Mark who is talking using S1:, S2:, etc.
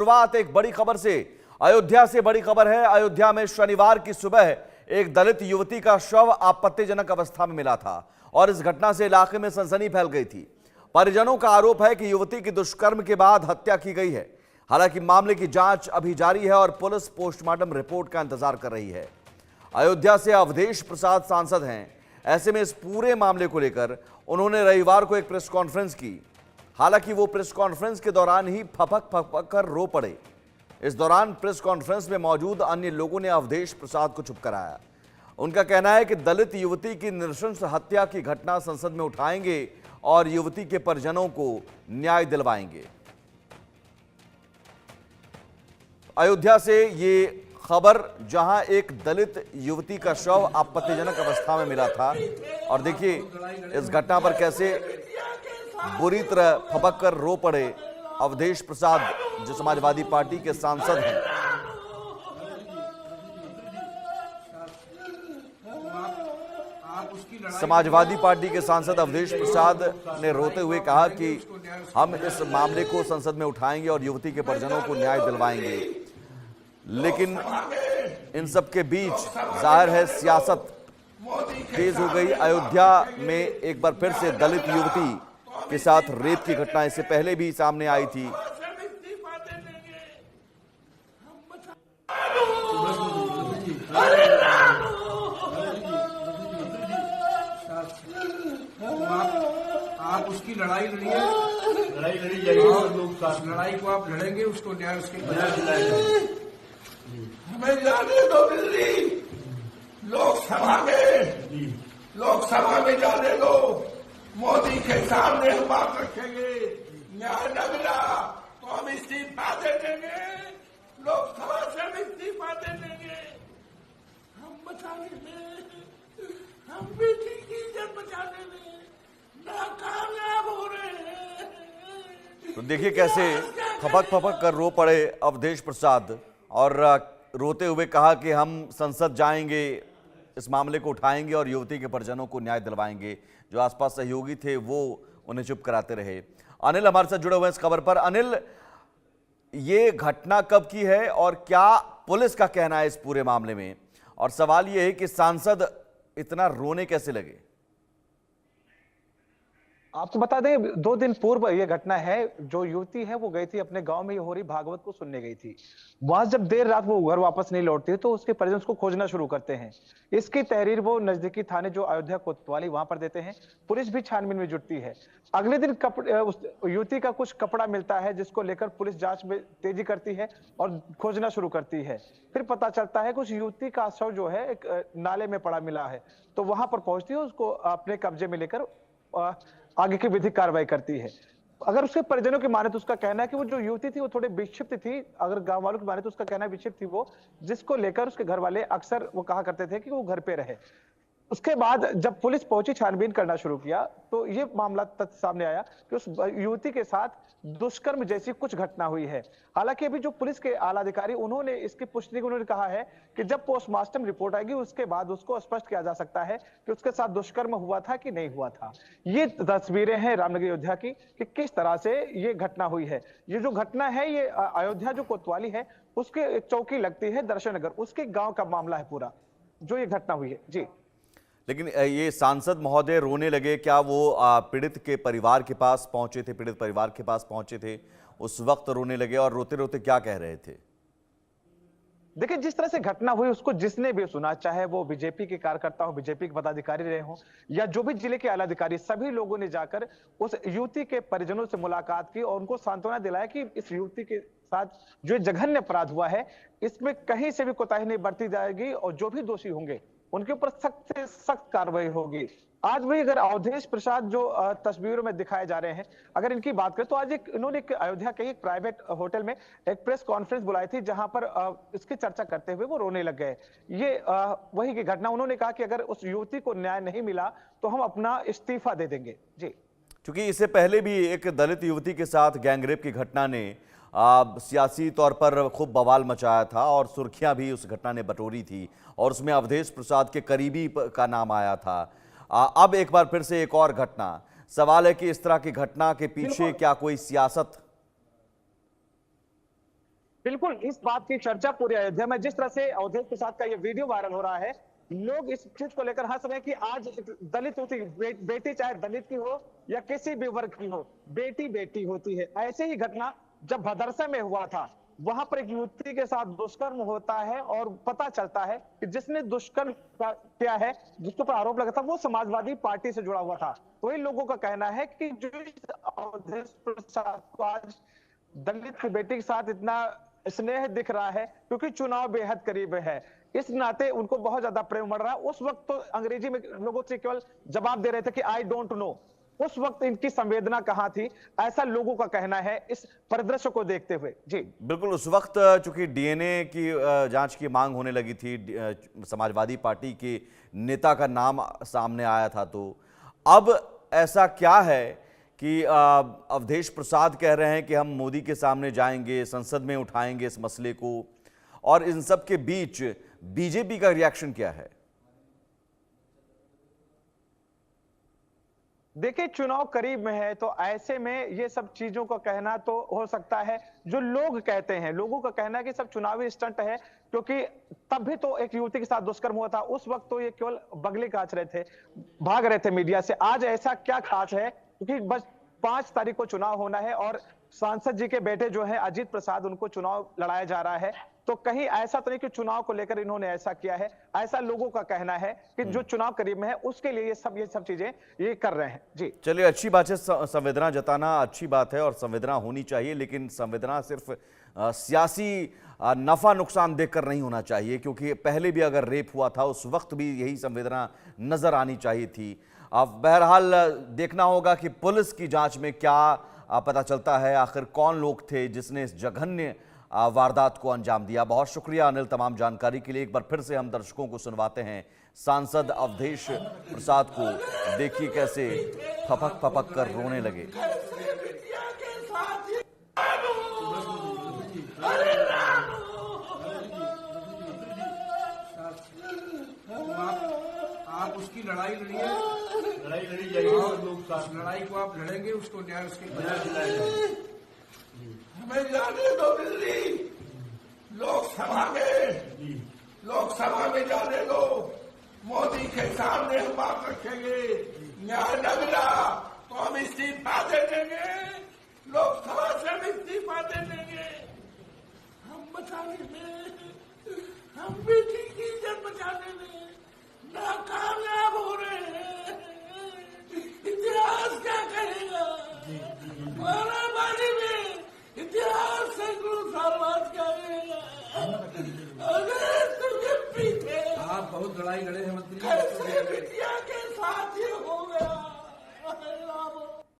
S1: शुरुआत एक बड़ी खबर से। अयोध्या से बड़ी खबर है। अयोध्या में शनिवार की सुबह एक दलित युवती का शव आपत्तिजनक अवस्था में मिला था और इस घटना से इलाके में सनसनी फैल गई थी। परिजनों का आरोप है कि युवती की दुष्कर्म के बाद हत्या की गई है। हालांकि मामले की जांच अभी जारी है और पुलिस पोस्टमार्टम रिपोर्ट का इंतजार कर रही है। अयोध्या से अवधेश प्रसाद सांसद हैं। ऐसे में इस पूरे मामले को लेकर उन्होंने रविवार को एक प्रेस कॉन्फ्रेंस की। हालांकि वो प्रेस कॉन्फ्रेंस के दौरान ही फपक कर रो पड़े। इस दौरान प्रेस कॉन्फ्रेंस में मौजूद अन्य लोगों ने अवधेश प्रसाद को चुप कराया। उनका कहना है कि दलित युवती की नृशंस हत्या की घटना संसद में उठाएंगे और युवती के परिजनों को न्याय दिलवाएंगे। अयोध्या से ये खबर, जहां एक दलित युवती का शव आपत्तिजनक अवस्था में मिला था और देखिए इस घटना पर कैसे बुरी तरह फपक कर रो पड़े अवधेश प्रसाद, जो समाजवादी पार्टी के सांसद हैं। समाजवादी पार्टी के सांसद अवधेश प्रसाद ने रोते हुए कहा कि हम इस मामले को संसद में उठाएंगे और युवती के परिजनों को न्याय दिलवाएंगे। लेकिन इन सब के बीच जाहिर है सियासत तेज हो गई। अयोध्या में एक बार फिर से दलित युवती के साथ रेप की घटना इससे पहले भी सामने आई थी।
S2: आप उसकी लड़ाई लड़िए, लड़ाई लड़ी जाएगी, लड़ाई को आप लड़ेंगे, उसको न्याय उसके दिलाएंगे।
S3: हमें जाने दो दिल्ली, लोकसभा में जाने दो। मोदी के सामने हम बात रखेंगे। न्याय न मिला तो हम इस्तीफा दे देंगे, लोकसभा से हम इस्तीफा दे देंगे। हम बचाने में, हम बेटी की इज्जत बचाने में नाकामयाब हो रहे हैं।
S1: तो देखिए कैसे फपक कर रो पड़े अवधेश प्रसाद और रोते हुए कहा कि हम संसद जाएंगे, इस मामले को उठाएंगे और युवती के परिजनों को न्याय दिलवाएंगे। जो आसपास सहयोगी थे वो उन्हें चुप कराते रहे। अनिल हमारे साथ जुड़े हुए हैं इस खबर पर। अनिल, ये घटना कब की है और क्या पुलिस का कहना है इस पूरे मामले में? और सवाल ये है कि सांसद इतना रोने कैसे लगे?
S4: आपको बता दें 2 दिन पूर्व ये घटना है। जो युवती है वो गई थी अपने गांव में, ये हो रही भागवत को सुनने गई थी। वहां जब देर रात वो घर वापस नहीं लौटती तो उसके परिजन उसको खोजना शुरू करते हैं। इसकी तहरीर वो नजदीकी थाने जो अयोध्या कोतवाली वहां पर देते हैं। पुलिस भी छानबीन में जुटती है। अगले दिन उस युवती का कुछ कपड़ा मिलता है जिसको लेकर पुलिस जांच में तेजी करती है और खोजना शुरू करती है। फिर पता चलता है कि उस युवती का शव जो है एक नाले में पड़ा मिला है। तो वहां पर पहुंचती है, उसको अपने कब्जे में लेकर आगे की विधिक कार्रवाई करती है। अगर उसके परिजनों की माने तो उसका कहना है कि वो जो युवती थी वो थोड़ी विक्षिप्त थी। अगर गांव वालों की माने तो उसका कहना है विक्षिप्त थी वो, जिसको लेकर उसके घर वाले अक्सर वो कहा करते थे कि वो घर पे रहे। उसके बाद जब पुलिस पहुंची, छानबीन करना शुरू किया तो ये मामला तथ्य सामने आया कि उस युवती के साथ दुष्कर्म जैसी कुछ घटना हुई है। हालांकि अभी जो पुलिस के आला अधिकारी उन्होंने इसकी पुष्टि, उन्होंने कहा है कि जब पोस्टमार्टम रिपोर्ट आएगी उसके बाद उसको स्पष्ट किया जा सकता है कि उसके साथ दुष्कर्म हुआ था कि नहीं हुआ था। ये तस्वीरें हैं रामनगर अयोध्या की कि किस तरह से ये घटना हुई है। ये जो घटना है ये अयोध्या जो कोतवाली है उसके चौकी लगती है दर्शन नगर, उसके गांव का मामला है पूरा जो ये घटना हुई है। जी,
S1: लेकिन ये सांसद महोदय रोने लगे, क्या वो पीड़ित के परिवार के पास पहुंचे थे, पीड़ित परिवार के पास पहुंचे थे, उस वक्त रोने लगे और रोते रोते क्या कह रहे थे?
S4: देखिए जिस तरह से घटना हुई उसको जिसने भी सुना, चाहे वो बीजेपी के कार्यकर्ता हो, बीजेपी के पदाधिकारी रहे हो या जो भी जिले के आला अधिकारी, सभी लोगों ने जाकर उस युवती के परिजनों से मुलाकात की और उनको सांत्वना दिलाया कि इस युवती के साथ जो जघन्य अपराध हुआ है इसमें कहीं से भी कोताही नहीं बरती जाएगी और जो भी दोषी होंगे उनके ऊपर सख्त से सख्त कार्रवाई होगी। आज भी अगर अवधेश प्रसाद जो तस्वीरों में दिखाए जा रहे हैं, अगर इनकी बात करें तो आज इन्होंने अयोध्या के एक प्राइवेट होटल में एक प्रेस कॉन्फ्रेंस बुलाई थी जहां पर इसकी चर्चा करते हुए वो रोने लग गए। ये वही की घटना, उन्होंने कहा कि अगर उस युवती को न्याय नहीं मिला तो हम अपना इस्तीफा दे देंगे। जी,
S1: क्योंकि इससे पहले भी एक दलित युवती के साथ गैंगरेप की घटना ने सियासी तौर पर खूब बवाल मचाया था और सुर्खियां भी उस घटना ने बटोरी थी और उसमें अवधेश प्रसाद के करीबी का नाम आया था। अब एक बार फिर से एक और घटना। सवाल है कि इस तरह की घटना के पीछे क्या कोई सियासत
S4: बिल्कुल इस बात की चर्चा पूरे अयोध्या में, जिस तरह से अवधेश प्रसाद का ये वीडियो वायरल हो रहा है, लोग इस चीज को लेकर हंस रहे हैं कि आज दलित होती बेटी, चाहे दलित की हो या किसी भी वर्ग की हो, बेटी बेटी होती है। ऐसे ही घटना जब भदरसा में हुआ था, वहां पर एक युवती के साथ दुष्कर्म होता है और पता चलता है कि जिसने दुष्कर्म किया है, जिसके ऊपर आरोप लगा था, वो समाजवादी पार्टी से जुड़ा हुआ था। तो इन लोगों का कहना है कि जो अवधेश प्रसाद को आज दलित की बेटी के साथ इतना स्नेह दिख रहा है क्योंकि चुनाव बेहद करीब है, इस नाते उनको बहुत ज्यादा प्रेम बढ़ रहा है। उस वक्त तो अंग्रेजी में लोगों से केवल जवाब दे रहे थे कि आई डोंट नो, उस वक्त इनकी संवेदना कहां थी, ऐसा लोगों का कहना है इस परिदृश्य को देखते हुए। जी
S1: बिल्कुल, उस वक्त चूंकि डीएनए की जांच की मांग होने लगी थी, समाजवादी पार्टी के नेता का नाम सामने आया था, तो अब ऐसा क्या है कि अवधेश प्रसाद कह रहे हैं कि हम मोदी के सामने जाएंगे, संसद में उठाएंगे इस मसले को, और इन सब के बीच बीजेपी का रिएक्शन क्या है?
S4: देखिए, चुनाव करीब में है तो ऐसे में ये सब चीजों का कहना तो हो सकता है, जो लोग कहते हैं, लोगों का कहना है कि सब चुनावी स्टंट है, क्योंकि तब भी तो एक युवती के साथ दुष्कर्म हुआ था, उस वक्त तो ये केवल बगली काट रहे थे, भाग रहे थे मीडिया से। आज ऐसा क्या खास है, क्योंकि बस 5 तारीख को चुनाव होना है और सांसद जी के बेटे जो है अजीत प्रसाद, उनको चुनाव लड़ाया जा रहा है, तो कहीं ऐसा तो नहीं कि चुनाव को लेकर इन्होंने ऐसा किया है, ऐसा लोगों का कहना है कि जो चुनाव करीब में है उसके लिए ये सब चीजें ये कर रहे हैं। जी
S1: चलिए, अच्छी बात है, संवेदना जताना अच्छी बात है और संवेदना होनी चाहिए, लेकिन संवेदना सिर्फ सियासी नफा नुकसान देखकर नहीं होना चाहिए, क्योंकि पहले भी अगर रेप हुआ था उस वक्त भी यही संवेदना नजर आनी चाहिए थी। अब बहरहाल देखना होगा कि पुलिस की जांच में क्या पता चलता है, आखिर कौन लोग थे जिसने इस जघन्य वारदात को अंजाम दिया। बहुत शुक्रिया अनिल तमाम जानकारी के लिए। एक बार फिर से हम दर्शकों को सुनवाते हैं सांसद अवधेश प्रसाद को, देखिए कैसे फपक फपक कर रोने लगे।
S2: आप उसकी लड़ाई लड़िए, लड़ाई लड़ी जाएगी, लड़ाई को आप लड़ेंगे, उसको न्याय उसके
S3: हमें जाने दो दिल्ली, लोकसभा में जाने दो, मोदी के सामने हम बात रखेंगे, न्याय न मिला तो हम इस्तीफा दे देंगे, लोकसभा से हम इस्तीफा दे देंगे। हम बचाने में, हम बेटी की इज्जत बचाने में नाकामयाब हो रहे हैं। इतिहास क्या कहेगा, मारामारी में इतिहास सैकड़ों साल बाद क्या कहेगा। अरे तुझे पीछे
S2: आप बहुत लड़ाई लड़े हैं मंत्री,
S3: कैसे बिटिया के साथ